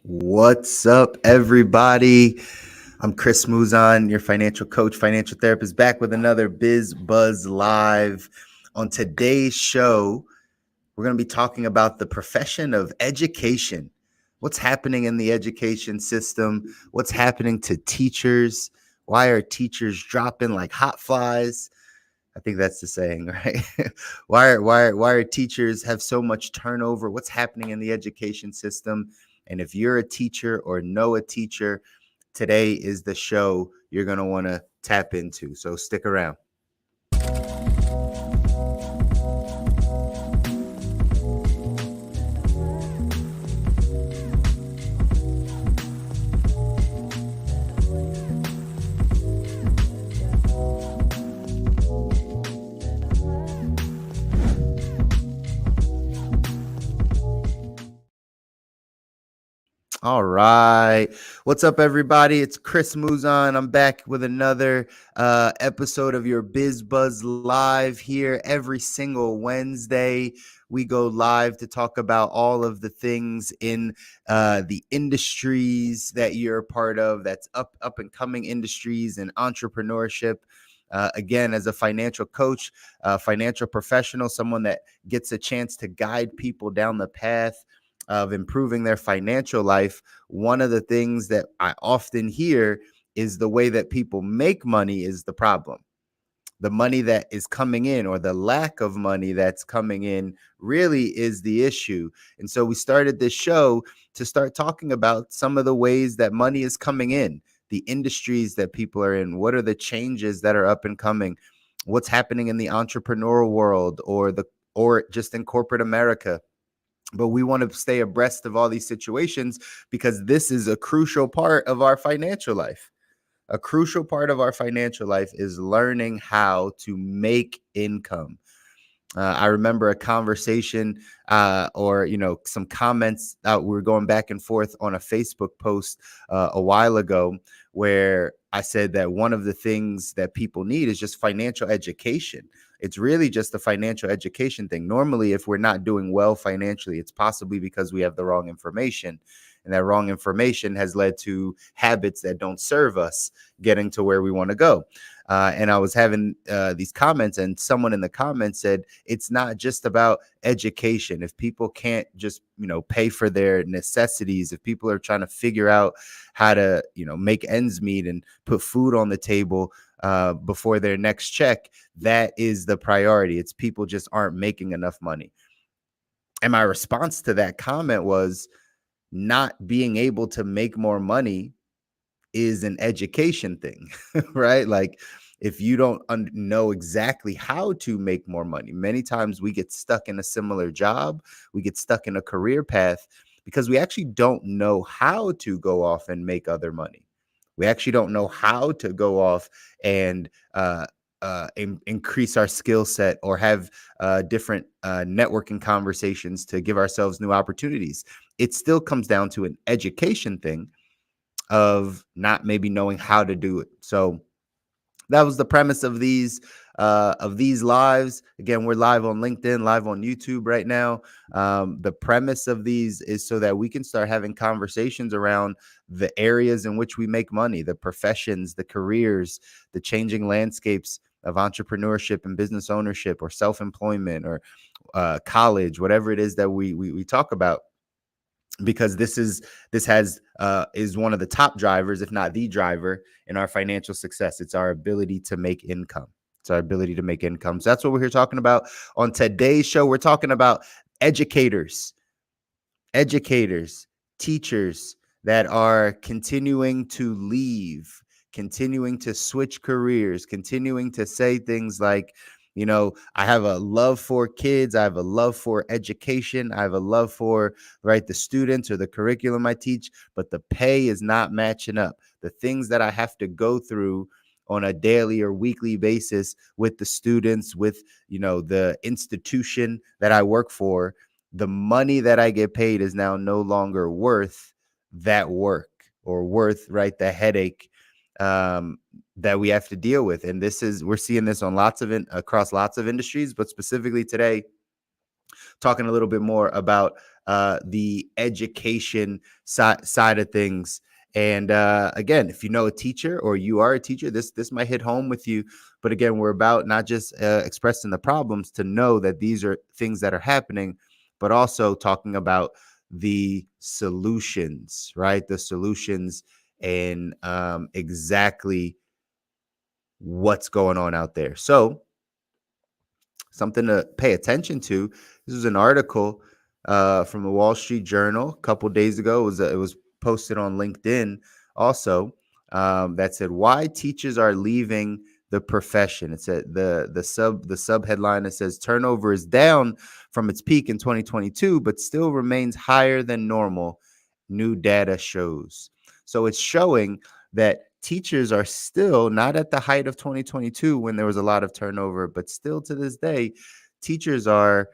What's up, everybody? I'm Chris Muzan, your financial coach, financial therapist, back with another BizBuzz Live. On today's show, we're going to be talking about the profession of education. What's happening in the education system? What's happening to teachers? Why are teachers dropping like hot flies? I think that's the saying, right? why are teachers have so much turnover? What's happening in the education system? And if you're a teacher or know a teacher, today is the show you're going to want to tap into. So stick around. All right. What's up, everybody? It's Chris Muzan. I'm back with another episode of your BizBuzz Live here every single Wednesday. We go live to talk about all of the things in the industries that you're a part of, that's up and coming industries and entrepreneurship. Again, as a financial coach, financial professional, someone that gets a chance to guide people down the path of improving their financial life. One of the things that I often hear is the way that people make money is the problem. The money that is coming in, or the lack of money that's coming in, really is the issue. And so we started this show to start talking about some of the ways that money is coming in, the industries that people are in. What are the changes that are up and coming? What's happening in the entrepreneurial world, or just in corporate America? But we want to stay abreast of all these situations because this is a crucial part of our financial life. A crucial part of our financial life is learning how to make income. I remember a conversation or some comments that we were going back and forth on a Facebook post a while ago, where I said that one of the things that people need is just financial education. It's really just a financial education thing. Normally, if we're not doing well financially, it's possibly because we have the wrong information. And that wrong information has led to habits that don't serve us getting to where we want to go. And I was having these comments, and someone in the comments said, it's not just about education. If people can't just, pay for their necessities, if people are trying to figure out how to, make ends meet and put food on the table before their next check, that is the priority. It's people just aren't making enough money. And my response to that comment was, not being able to make more money is an education thing, right? Like, if you don't know exactly how to make more money, many times we get stuck in a similar job, we get stuck in a career path because we actually don't know how to go off and make other money. We actually don't know how to go off and increase our skill set, or have different networking conversations to give ourselves new opportunities. It still comes down to an education thing of not maybe knowing how to do it. So that was the premise of these lives. Again, we're live on LinkedIn, live on YouTube right now. The premise of these is so that we can start having conversations around the areas in which we make money, the professions, the careers, the changing landscapes of entrepreneurship and business ownership, or self-employment, or college, whatever it is that we talk about. Because this is one of the top drivers, if not the driver, in our financial success. It's our ability to make income. So that's what we're here talking about. On today's show, we're talking about educators, teachers that are continuing to leave, continuing to switch careers, continuing to say things like, I have a love for kids, I have a love for education, I have a love for, right, the students or the curriculum I teach, but the pay is not matching up. The things that I have to go through on a daily or weekly basis with the students, with, the institution that I work for, the money that I get paid is now no longer worth that work, or worth, right, the headache that we have to deal with. And we're seeing this on across lots of industries, but specifically today, talking a little bit more about the education side of things. And again, if you know a teacher or you are a teacher, this might hit home with you. But again, we're about not just expressing the problems, to know that these are things that are happening, but also talking about the solutions, right? The solutions, and exactly what's going on out there. So something to pay attention to. This was an article from the Wall Street Journal a couple days ago. It was posted on LinkedIn also, that said why teachers are leaving the profession. It said the sub headline, that says turnover is down from its peak in 2022, but still remains higher than normal. New data shows. So it's showing that teachers are still not at the height of 2022 when there was a lot of turnover, but still to this day, teachers are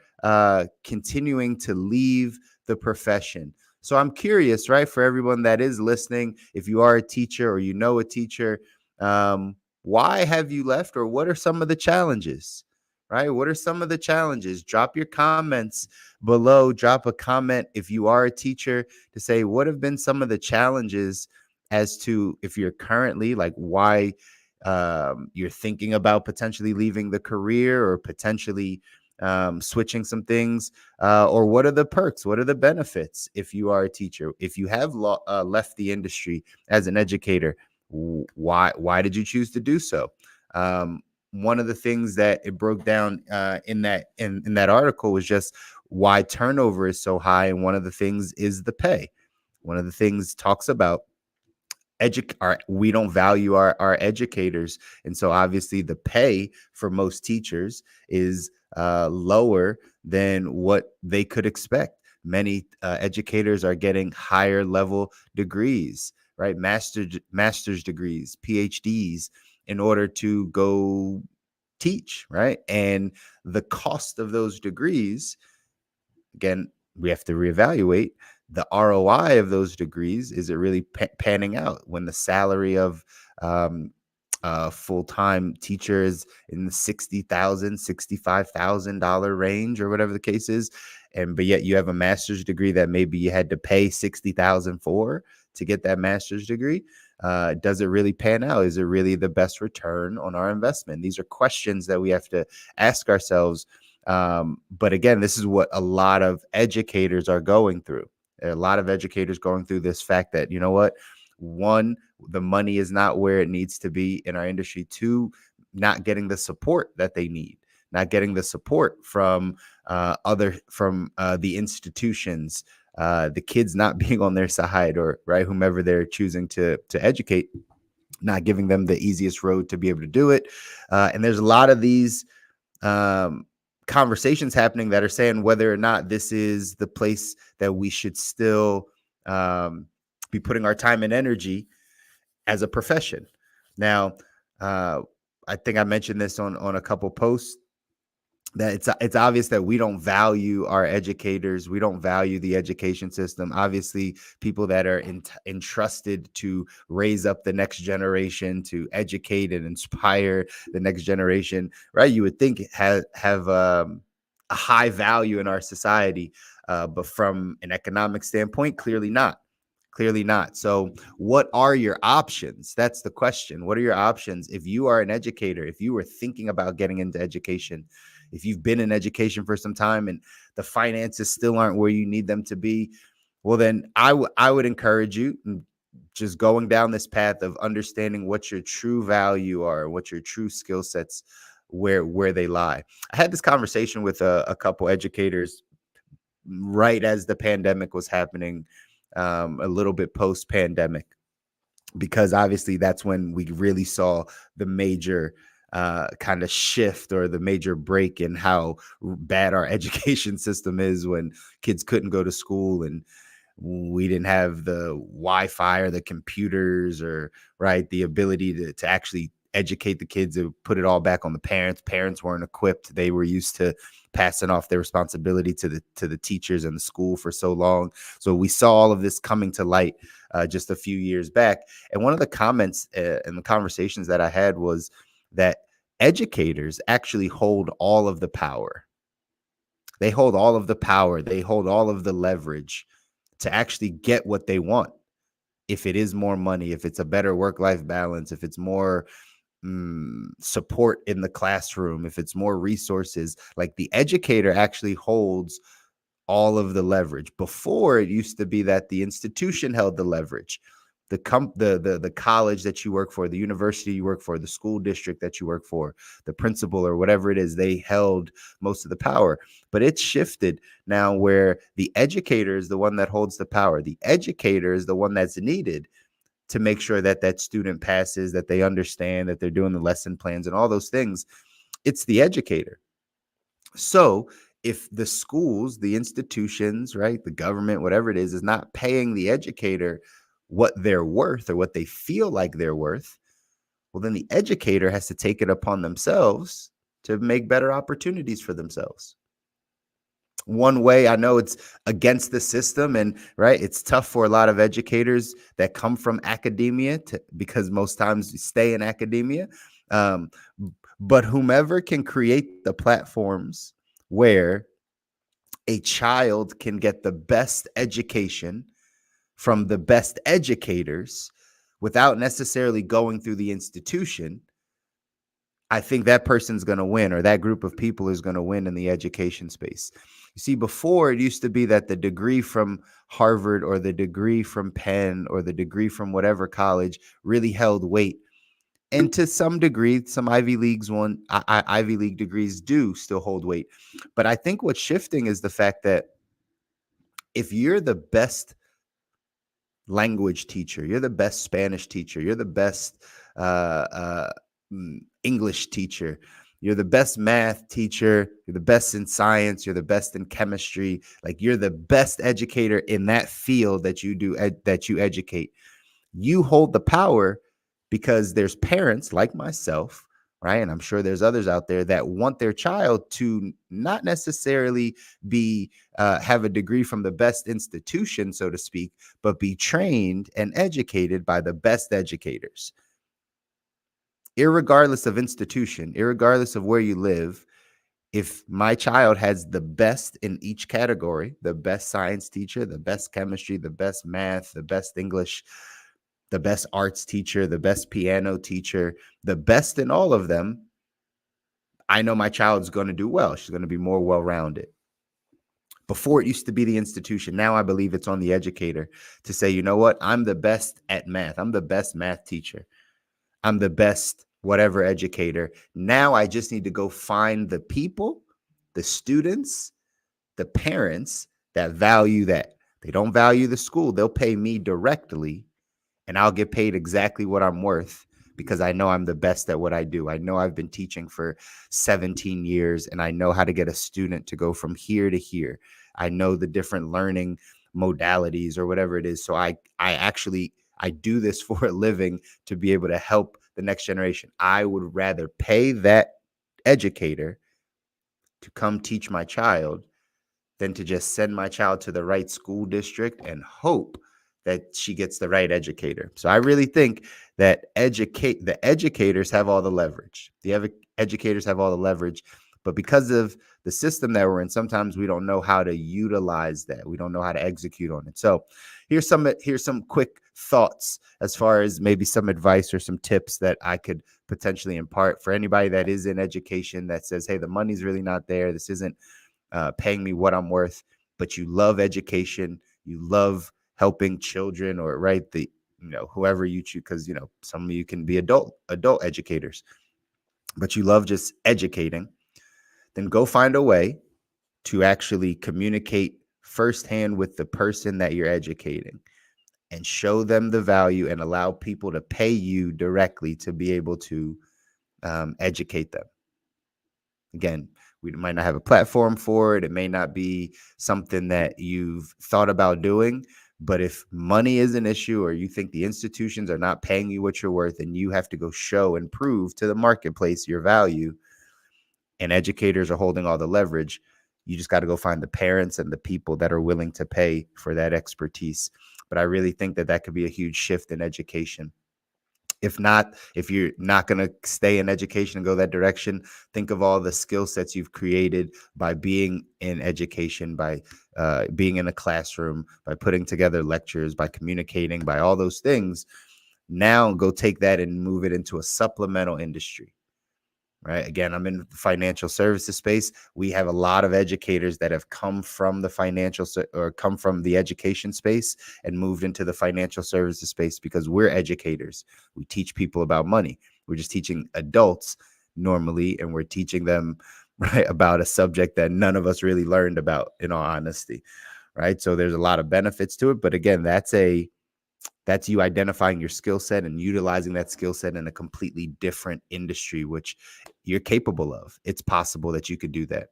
continuing to leave the profession. So I'm curious, right, for everyone that is listening, if you are a teacher or you know a teacher, why have you left, or what are some of the challenges? Right? What are some of the challenges? Drop your comments below. Drop a comment if you are a teacher to say what have been some of the challenges, as to if you're currently, like, why you're thinking about potentially leaving the career, or potentially switching some things, or what are the perks, what are the benefits if you are a teacher, if you have left the industry as an educator, why did you choose to do so? One of the things that it broke down in that article was just why turnover is so high, and one of the things is the pay. One of the things talks about we don't value our educators, and so obviously the pay for most teachers is lower than what they could expect. Many educators are getting higher level degrees, right? Master's degrees, PhDs, in order to go teach, right? And the cost of those degrees, again, we have to reevaluate the ROI of those degrees. Is it really panning out when the salary of full-time teachers in the $60,000, $65,000 range, or whatever the case is, but yet you have a master's degree that maybe you had to pay $60,000 for to get that master's degree? Does it really pan out? Is it really the best return on our investment? These are questions that we have to ask ourselves. But again, this is what a lot of educators are going through. A lot of educators going through this fact that, you know what, one, the money is not where it needs to be in our industry. Two, not getting the support that they need, not getting the support from the institutions, the kids not being on their side, or right, whomever they're choosing to educate, not giving them the easiest road to be able to do it. And there's a lot of these conversations happening that are saying whether or not this is the place that we should still be putting our time and energy as a profession. Now, I think I mentioned this on a couple posts, that it's obvious that we don't value our educators. We don't value the education system. Obviously, people that are entrusted to raise up the next generation, to educate and inspire the next generation, right? You would think have a high value in our society, but from an economic standpoint, clearly not. Clearly not. So, what are your options? That's the question. What are your options if you are an educator? If you were thinking about getting into education, if you've been in education for some time and the finances still aren't where you need them to be, well, then I would encourage you, just going down this path of understanding what your true value are, what your true skill sets, where they lie. I had this conversation with a couple educators right as the pandemic was happening, a little bit post pandemic, because obviously that's when we really saw the major kind of shift, or the major break in how bad our education system is, when kids couldn't go to school, and we didn't have the Wi-Fi or the computers, or right, the ability to actually educate the kids, to put it all back on the parents. Parents weren't equipped. They were used to passing off their responsibility to the teachers and the school for so long. So we saw all of this coming to light just a few years back. And one of the comments and the conversations that I had was that educators actually hold all of the power. They hold all of the power. They hold all of the leverage to actually get what they want. If it is more money, if it's a better work-life balance, if it's more support in the classroom, if it's more resources, like the educator actually holds all of the leverage. Before, it used to be that the institution held the leverage. The college that you work for, the university you work for, the school district that you work for, the principal or whatever it is, they held most of the power. But it's shifted now where the educator is the one that holds the power. The educator is the one that's needed to make sure that that student passes, that they understand, that they're doing the lesson plans and all those things. It's the educator. So if the schools, the institutions, right, the government, whatever it is not paying the educator what they're worth or what they feel like they're worth, well, then the educator has to take it upon themselves to make better opportunities for themselves. One way, I know it's against the system, and right, it's tough for a lot of educators that come from academia because most times you stay in academia. Um, but whomever can create the platforms where a child can get the best education from the best educators without necessarily going through the institution, I think that person's going to win, or that group of people is going to win in the education space. You see, before it used to be that the degree from Harvard or the degree from Penn or the degree from whatever college really held weight. And to some degree, some Ivy League degrees do still hold weight. But I think what's shifting is the fact that if you're the best language teacher, you're the best Spanish teacher, you're the best English teacher, you're the best math teacher, you're the best in science, you're the best in chemistry, like you're the best educator in that field that you do, that you educate. You hold the power because there's parents like myself, right? And I'm sure there's others out there that want their child to not necessarily be have a degree from the best institution, so to speak, but be trained and educated by the best educators. Irregardless of institution, irregardless of where you live, if my child has the best in each category, the best science teacher, the best chemistry, the best math, the best English, the best arts teacher, the best piano teacher, the best in all of them, I know my child's going to do well. She's going to be more well-rounded. Before, it used to be the institution. Now I believe it's on the educator to say, you know what? I'm the best at math. I'm the best math teacher. I'm the best whatever educator. Now I just need to go find the people, the students, the parents that value that. They don't value the school. They'll pay me directly, and I'll get paid exactly what I'm worth because I know I'm the best at what I do. I know I've been teaching for 17 years, and I know how to get a student to go from here to here. I know the different learning modalities or whatever it is. So I do this for a living to be able to help the next generation. I would rather pay that educator to come teach my child than to just send my child to the right school district and hope that she gets the right educator. So I really think that the educators have all the leverage. The educators have all the leverage, but because of the system that we're in, sometimes we don't know how to utilize that. We don't know how to execute on it. So here's some quick thoughts as far as maybe some advice or some tips that I could potentially impart for anybody that is in education that says, hey, the money's really not there. This isn't paying me what I'm worth, but you love education. You love helping children, or right, whoever you choose, because some of you can be adult educators, but you love just educating. Then go find a way to actually communicate firsthand with the person that you're educating and show them the value and allow people to pay you directly to be able to educate them. Again, we might not have a platform for it. It may not be something that you've thought about doing, but if money is an issue, or you think the institutions are not paying you what you're worth, and you have to go show and prove to the marketplace your value, and educators are holding all the leverage, you just got to go find the parents and the people that are willing to pay for that expertise. But I really think that could be a huge shift in education. If you're not going to stay in education and go that direction, think of all the skill sets you've created by being in education, by being in a classroom, by putting together lectures, by communicating, by all those things. Now go take that and move it into a supplemental industry. Right. Again, I'm in the financial services space. We have a lot of educators that have come from the or come from the education space and moved into the financial services space because we're educators. We teach people about money. We're just teaching adults normally, and we're teaching them right about a subject that none of us really learned about, in all honesty. Right. So there's a lot of benefits to it. But again, that's you identifying your skill set and utilizing that skill set in a completely different industry, which you're capable of. It's possible that you could do that.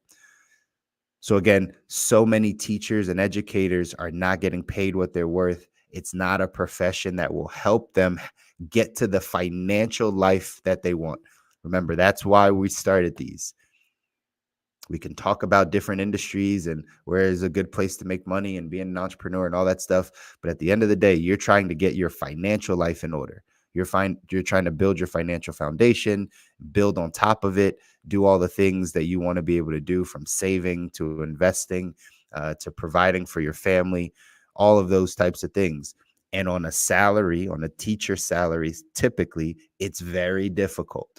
So again, so many teachers and educators are not getting paid what they're worth. It's not a profession that will help them get to the financial life that they want. Remember, that's why we started these. We can talk about different industries and where is a good place to make money and being an entrepreneur and all that stuff. But at the end of the day, you're trying to get your financial life in order. You're trying to build your financial foundation, build on top of it, do all the things that you want to be able to do, from saving to investing, to providing for your family, all of those types of things. And on a teacher salary, typically it's very difficult.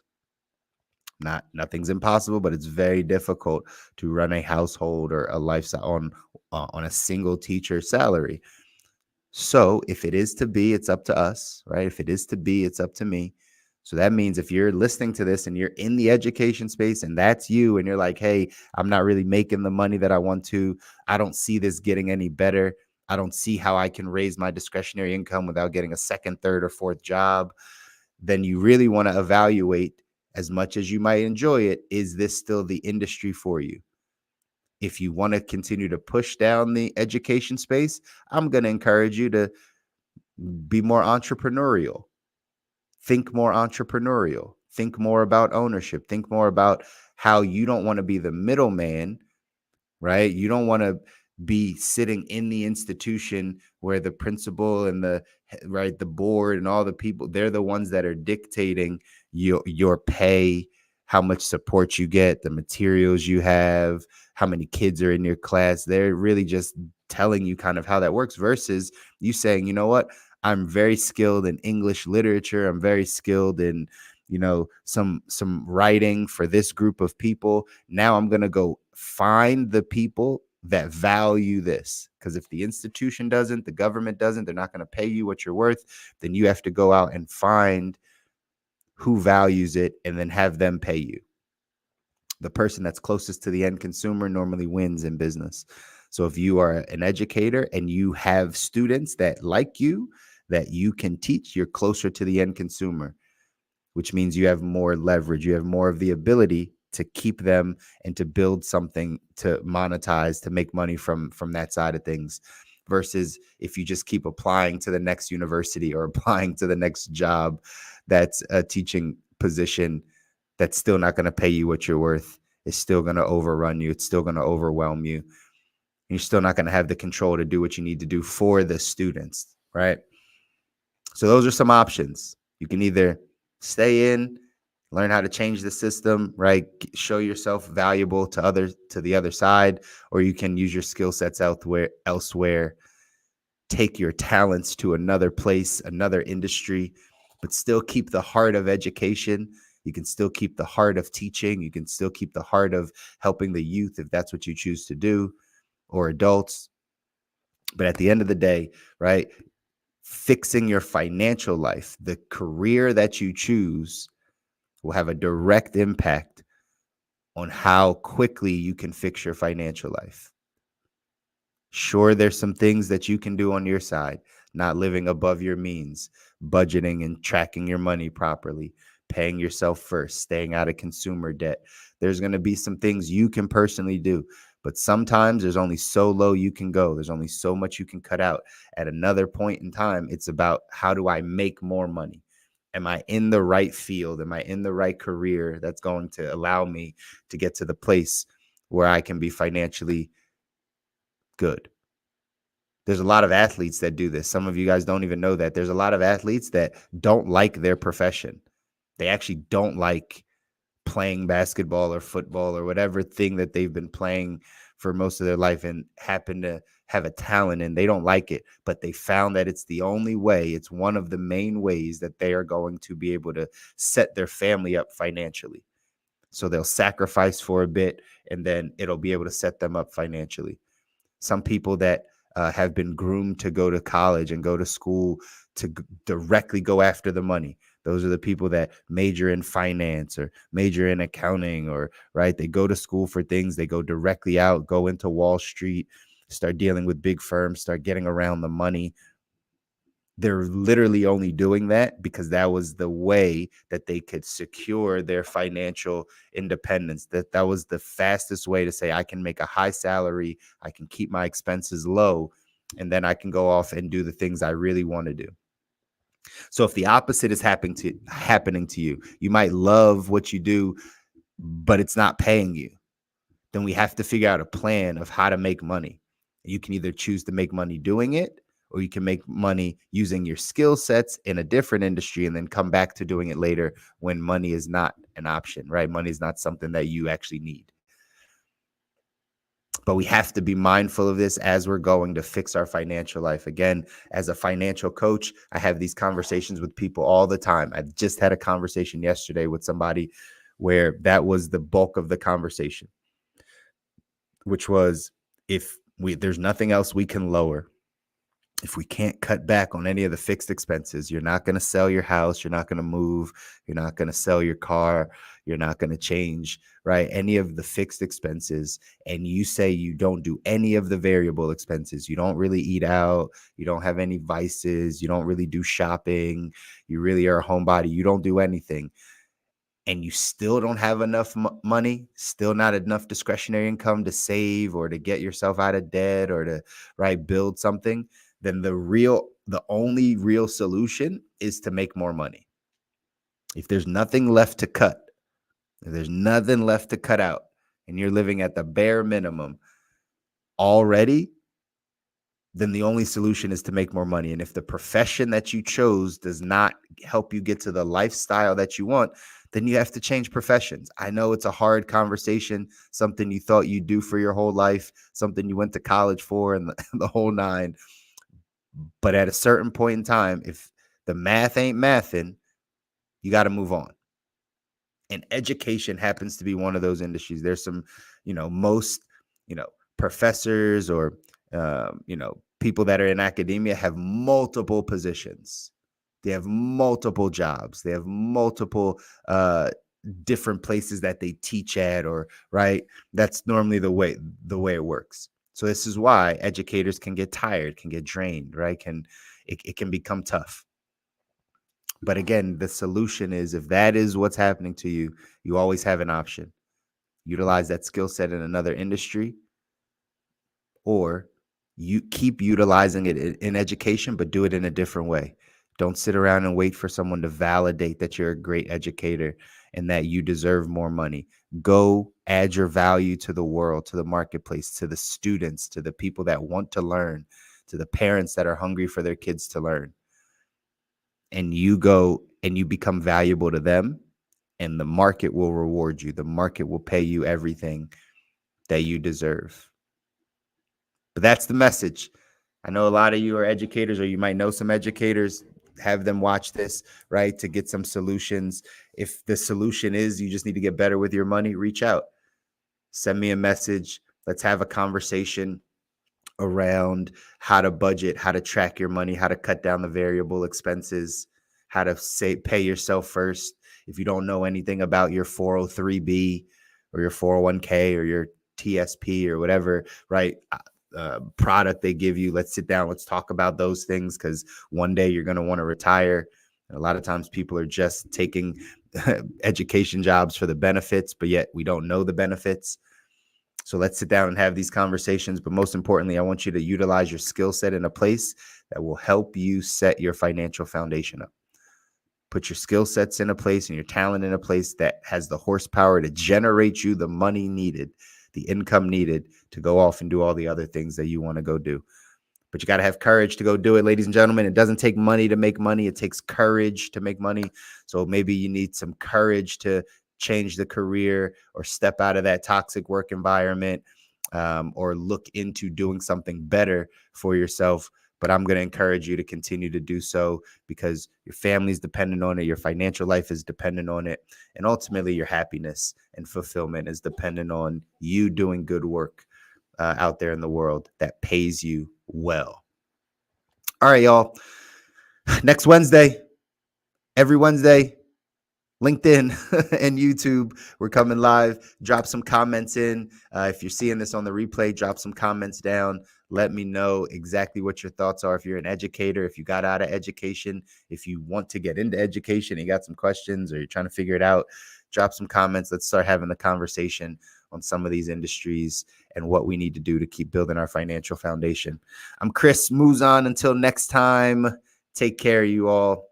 Nothing's impossible, but it's very difficult to run a household or a lifestyle on a single teacher salary. So if it is to be, it's up to us, right? If it is to be, it's up to me. So that means if you're listening to this and you're in the education space and that's you, and you're like, hey, I'm not really making the money that I want to. I don't see this getting any better. I don't see how I can raise my discretionary income without getting a second, third, or fourth job. Then you really want to evaluate, as much as you might enjoy it, is this still the industry for you? If you want to continue to push down the education space, I'm going to encourage you to be more entrepreneurial. Think more entrepreneurial. Think more about ownership. Think more about how you don't want to be the middleman, right? You don't want to be sitting in the institution where the principal and the board and all the people, they're the ones that are dictating your pay, how much support you get, the materials you have, how many kids are in your class. They're really just telling you kind of how that works, versus you saying, you know what, I'm very skilled in English literature. I'm very skilled in, some writing for this group of people. Now I'm going to go find the people that value this. Because if the institution doesn't, the government doesn't, they're not going to pay you what you're worth. Then you have to go out and find who values it and then have them pay you. The person that's closest to the end consumer normally wins in business. So if you are an educator and you have students that like you, that you can teach, you're closer to the end consumer, which means you have more leverage. You have more of the ability to keep them and to build something to monetize, to make money from that side of things. Versus if you just keep applying to the next university or applying to the next job that's a teaching position that's still not going to pay you what you're worth. It's still going to overrun you. It's still going to overwhelm you. And you're still not going to have the control to do what you need to do for the students, right? So those are some options. You can either stay in, learn how to change the system, right? Show yourself valuable to the other side, or you can use your skill sets elsewhere, take your talents to another place, another industry, but still keep the heart of education. You can still keep the heart of teaching. You can still keep the heart of helping the youth if that's what you choose to do, or adults. But at the end of the day, right, fixing your financial life, the career that you choose, will have a direct impact on how quickly you can fix your financial life. Sure, there's some things that you can do on your side, not living above your means, budgeting and tracking your money properly, paying yourself first, staying out of consumer debt. There's going to be some things you can personally do, but sometimes there's only so low you can go. There's only so much you can cut out. At another point in time, it's about, how do I make more money? Am I in the right field? Am I in the right career that's going to allow me to get to the place where I can be financially good? There's a lot of athletes that do this. Some of you guys don't even know that. There's a lot of athletes that don't like their profession. They actually don't like playing basketball or football or whatever thing that they've been playing for most of their life and happen to have a talent, and they don't like it, but they found that it's the only way. It's one of the main ways that they are going to be able to set their family up financially. So they'll sacrifice for a bit, and then it'll be able to set them up financially. Some people that have been groomed to go to college and go to school to directly go after the money. Those are the people that major in finance or major in accounting, or right. They go to school for things. They go directly out, go into Wall Street, start dealing with big firms, start getting around the money. They're literally only doing that because that was the way that they could secure their financial independence. That was the fastest way to say, I can make a high salary, I can keep my expenses low, and then I can go off and do the things I really want to do. So if the opposite is happening to you, you might love what you do, but it's not paying you. Then we have to figure out a plan of how to make money. You can either choose to make money doing it, or you can make money using your skill sets in a different industry and then come back to doing it later when money is not an option, right? Money is not something that you actually need. But we have to be mindful of this as we're going to fix our financial life. Again, as a financial coach, I have these conversations with people all the time. I just had a conversation yesterday with somebody where that was the bulk of the conversation, which was, there's nothing else we can lower, if we can't cut back on any of the fixed expenses, you're not going to sell your house, you're not going to move, you're not going to sell your car, you're not going to change, right? Any of the fixed expenses. And you say you don't do any of the variable expenses. You don't really eat out. You don't have any vices. You don't really do shopping. You really are a homebody. You don't do anything. And you still don't have enough money, still not enough discretionary income to save or to get yourself out of debt or to, right, build something, then the only real solution is to make more money. If there's nothing left to cut, if there's nothing left to cut out, and you're living at the bare minimum already, then the only solution is to make more money. And if the profession that you chose does not help you get to the lifestyle that you want, then you have to change professions. I know it's a hard conversation, something you thought you'd do for your whole life, something you went to college for, and the whole nine. But at a certain point in time, if the math ain't mathing, you got to move on. And education happens to be one of those industries. There's some, most, professors or, people that are in academia have multiple positions. They have multiple jobs. They have multiple different places that they teach at, or right. That's normally the way it works. So this is why educators can get tired, can get drained, right? It can become tough. But again, the solution is, if that is what's happening to you, you always have an option. Utilize that skill set in another industry, or you keep utilizing it in education, but do it in a different way. Don't sit around and wait for someone to validate that you're a great educator and that you deserve more money. Go add your value to the world, to the marketplace, to the students, to the people that want to learn, to the parents that are hungry for their kids to learn. And you go and you become valuable to them, and the market will reward you. The market will pay you everything that you deserve. But that's the message. I know a lot of you are educators, or you might know some educators. Have them watch this, right, to get some solutions. If the solution is you just need to get better with your money, reach out. Send me a message. Let's have a conversation around how to budget, how to track your money, how to cut down the variable expenses, how to pay yourself first. If you don't know anything about your 403B or your 401k or your TSP or whatever, right, product they give you, let's sit down, let's talk about those things, because one day you're going to want to retire. And a lot of times people are just taking education jobs for the benefits, but yet we don't know the benefits. So let's sit down and have these conversations. But most importantly, I want you to utilize your skill set in a place that will help you set your financial foundation up. Put your skill sets in a place and your talent in a place that has the horsepower to generate you the money needed, the income needed to go off and do all the other things that you want to go do. but you got to have courage to go do it, ladies and gentlemen. It doesn't take money to make money. It takes courage to make money. So maybe you need some courage to change the career or step out of that toxic work environment, or look into doing something better for yourself. But I'm going to encourage you to continue to do so, because your family is dependent on it. Your financial life is dependent on it. And ultimately, your happiness and fulfillment is dependent on you doing good work out there in the world that pays you well. All right, y'all. Next Wednesday, every Wednesday, LinkedIn and YouTube, we're coming live. Drop some comments in. If you're seeing this on the replay, drop some comments down. Let me know exactly what your thoughts are. If you're an educator, if you got out of education, if you want to get into education, you got some questions or you're trying to figure it out, drop some comments. Let's start having a conversation on some of these industries and what we need to do to keep building our financial foundation. I'm Chris Muzan. Until next time, take care, you all.